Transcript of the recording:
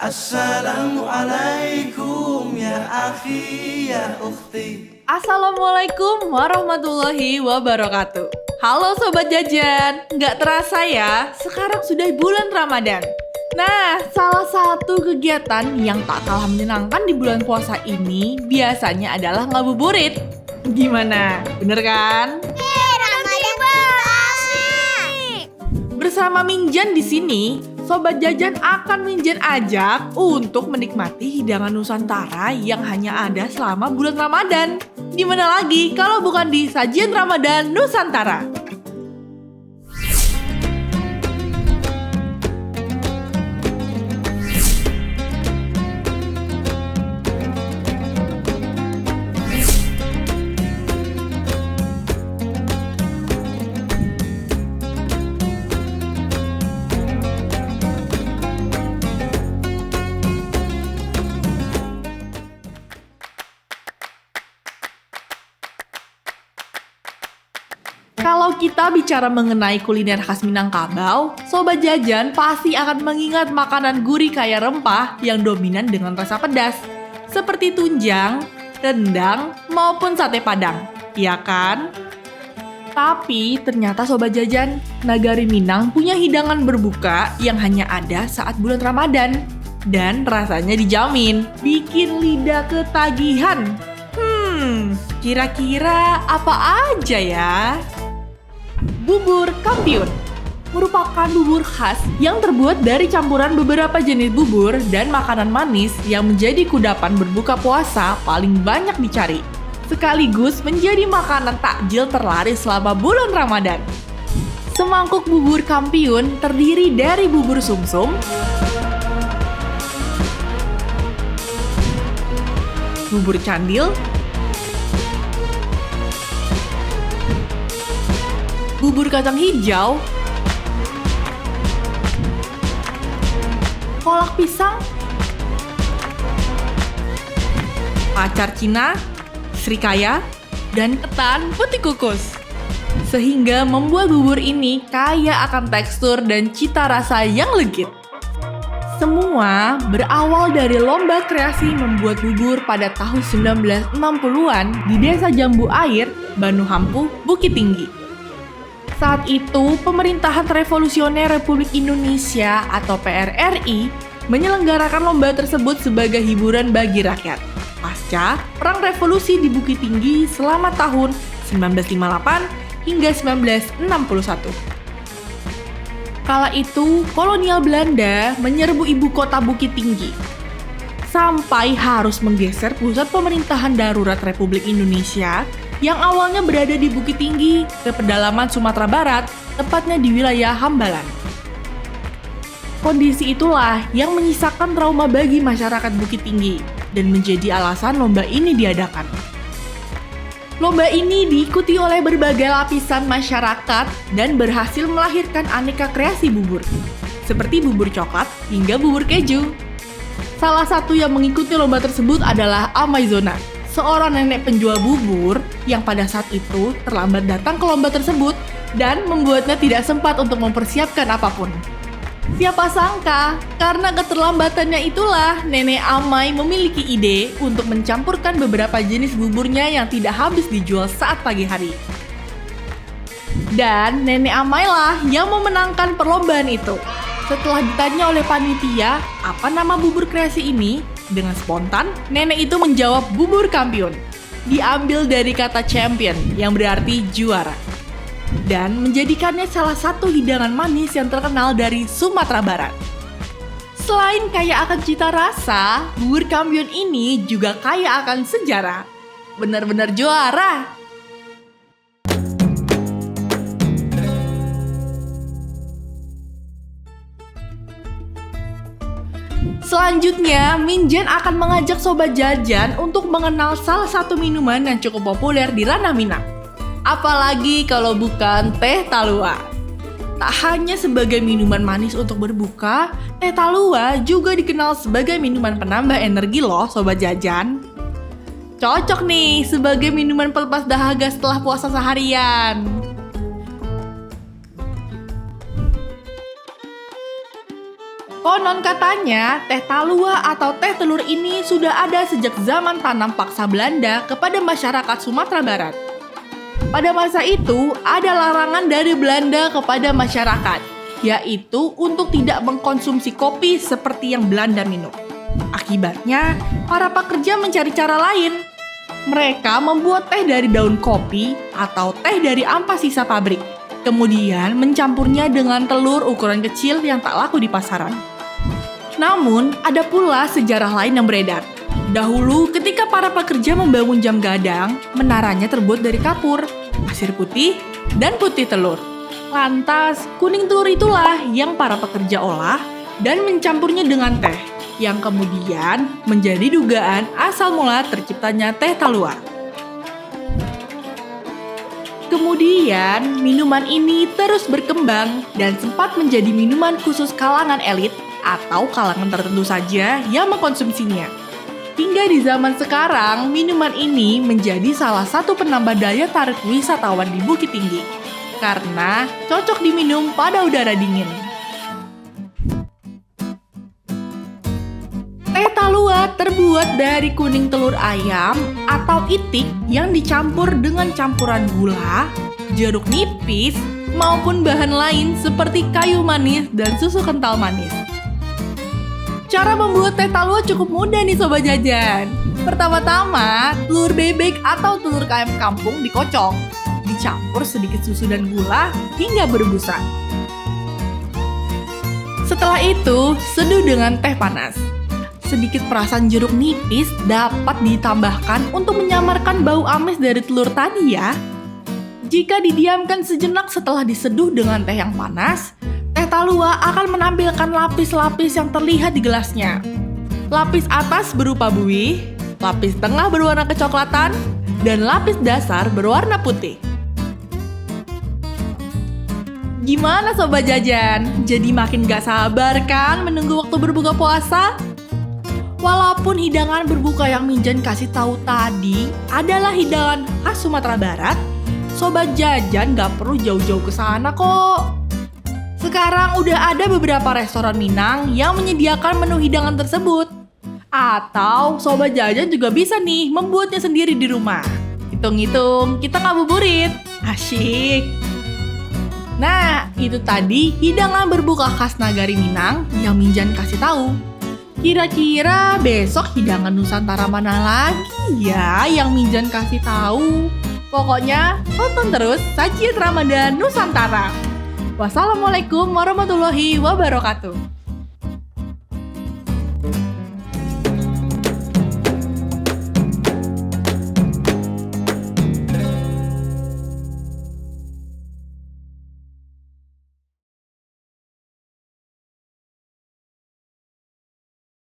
Assalamualaikum ya akhi ya ukhti. Assalamualaikum warahmatullahi wabarakatuh. Halo Sobat Jajan, nggak terasa ya, sekarang sudah bulan Ramadan. Nah, salah satu kegiatan yang tak kalah menyenangkan di bulan puasa ini biasanya adalah ngabuburit. Gimana? Bener kan? Ramadan asik. Bersama Minjan di sini, Sobat Jajan akan Minjan ajak untuk menikmati hidangan Nusantara yang hanya ada selama bulan Ramadan. Di mana lagi kalau bukan di Sajian Ramadan Nusantara? Kalau kita bicara mengenai kuliner khas Minangkabau, Sobat Jajan pasti akan mengingat makanan gurih kaya rempah yang dominan dengan rasa pedas, seperti tunjang, rendang, maupun sate padang, ya kan? Tapi ternyata Sobat Jajan, Nagari Minang punya hidangan berbuka yang hanya ada saat bulan Ramadan. Dan rasanya dijamin, bikin lidah ketagihan. Kira-kira apa aja ya? Bubur kampiun merupakan bubur khas yang terbuat dari campuran beberapa jenis bubur dan makanan manis yang menjadi kudapan berbuka puasa paling banyak dicari, sekaligus menjadi makanan takjil terlaris selama bulan Ramadan. Semangkuk bubur kampiun terdiri dari bubur sumsum, bubur candil, bubur kacang hijau, kolak pisang, pacar Cina, srikaya, dan ketan putih kukus. Sehingga membuat bubur ini kaya akan tekstur dan cita rasa yang legit. Semua berawal dari lomba kreasi membuat bubur pada tahun 1960-an di Desa Jambu Air, Banu Hampu, Bukit Tinggi. Saat itu, Pemerintahan Revolusioner Republik Indonesia atau PRRI menyelenggarakan lomba tersebut sebagai hiburan bagi rakyat. Pasca Perang Revolusi di Bukit Tinggi selama tahun 1958 hingga 1961. Kala itu, kolonial Belanda menyerbu ibu kota Bukit Tinggi, sampai harus menggeser pusat pemerintahan darurat Republik Indonesia yang awalnya berada di Bukit Tinggi ke pedalaman Sumatera Barat, tepatnya di wilayah Hambalan. Kondisi itulah yang menyisakan trauma bagi masyarakat Bukit Tinggi dan menjadi alasan lomba ini diadakan. Lomba ini diikuti oleh berbagai lapisan masyarakat dan berhasil melahirkan aneka kreasi bubur, seperti bubur coklat hingga bubur keju. Salah satu yang mengikuti lomba tersebut adalah Amaizona, seorang nenek penjual bubur yang pada saat itu terlambat datang ke lomba tersebut dan membuatnya tidak sempat untuk mempersiapkan apapun. Siapa sangka, karena keterlambatannya itulah Nenek Amai memiliki ide untuk mencampurkan beberapa jenis buburnya yang tidak habis dijual saat pagi hari. Dan Nenek Amai lah yang memenangkan perlombaan itu. Setelah ditanya oleh panitia, apa nama bubur kreasi ini? Dengan spontan, nenek itu menjawab bubur kampiun. Diambil dari kata champion yang berarti juara. Dan menjadikannya salah satu hidangan manis yang terkenal dari Sumatera Barat. Selain kaya akan cita rasa, bubur kampiun ini juga kaya akan sejarah. Benar-benar juara! Selanjutnya, Minjan akan mengajak Sobat Jajan untuk mengenal salah satu minuman yang cukup populer di ranah Minang. Apalagi kalau bukan teh talua. Tak hanya sebagai minuman manis untuk berbuka, teh talua juga dikenal sebagai minuman penambah energi loh Sobat Jajan. Cocok nih sebagai minuman pelepas dahaga setelah puasa seharian. Konon katanya, teh talua atau teh telur ini sudah ada sejak zaman tanam paksa Belanda kepada masyarakat Sumatera Barat. Pada masa itu, ada larangan dari Belanda kepada masyarakat, yaitu untuk tidak mengkonsumsi kopi seperti yang Belanda minum. Akibatnya, para pekerja mencari cara lain. Mereka membuat teh dari daun kopi atau teh dari ampas sisa pabrik. Kemudian mencampurnya dengan telur ukuran kecil yang tak laku di pasaran. Namun, ada pula sejarah lain yang beredar. Dahulu, ketika para pekerja membangun jam gadang, menaranya terbuat dari kapur, pasir putih, dan putih telur. Lantas, kuning telur itulah yang para pekerja olah dan mencampurnya dengan teh, yang kemudian menjadi dugaan asal mula terciptanya teh talua. Kemudian, minuman ini terus berkembang dan sempat menjadi minuman khusus kalangan elit atau kalangan tertentu saja yang mengkonsumsinya. Hingga di zaman sekarang, minuman ini menjadi salah satu penambah daya tarik wisatawan di Bukit Tinggi karena cocok diminum pada udara dingin. Teh talua terbuat dari kuning telur ayam atau itik yang dicampur dengan campuran gula, jeruk nipis, maupun bahan lain seperti kayu manis dan susu kental manis. Cara membuat teh talua cukup mudah nih Sobat Jajan. Pertama-tama, telur bebek atau telur ayam kampung dikocok, dicampur sedikit susu dan gula hingga berbusa. Setelah itu, seduh dengan teh panas. Sedikit perasan jeruk nipis dapat ditambahkan untuk menyamarkan bau amis dari telur tadi ya. Jika didiamkan sejenak setelah diseduh dengan teh yang panas, teh talua akan menampilkan lapis-lapis yang terlihat di gelasnya. Lapis atas berupa buih, lapis tengah berwarna kecoklatan, dan lapis dasar berwarna putih. Gimana Sobat Jajan? Jadi makin gak sabar kan menunggu waktu berbuka puasa? Walaupun hidangan berbuka yang Minjan kasih tahu tadi adalah hidangan khas Sumatera Barat, Sobat Jajan gak perlu jauh-jauh ke sana kok. Sekarang udah ada beberapa restoran Minang yang menyediakan menu hidangan tersebut. Atau Sobat Jajan juga bisa nih membuatnya sendiri di rumah. Hitung-hitung, kita ngabuburit. Asyik. Nah, itu tadi hidangan berbuka khas Nagari Minang yang Minjan kasih tahu. Kira-kira besok hidangan Nusantara mana lagi ya yang Minjan kasih tahu? Pokoknya tonton terus Sajian Ramadan Nusantara. Wassalamualaikum warahmatullahi wabarakatuh.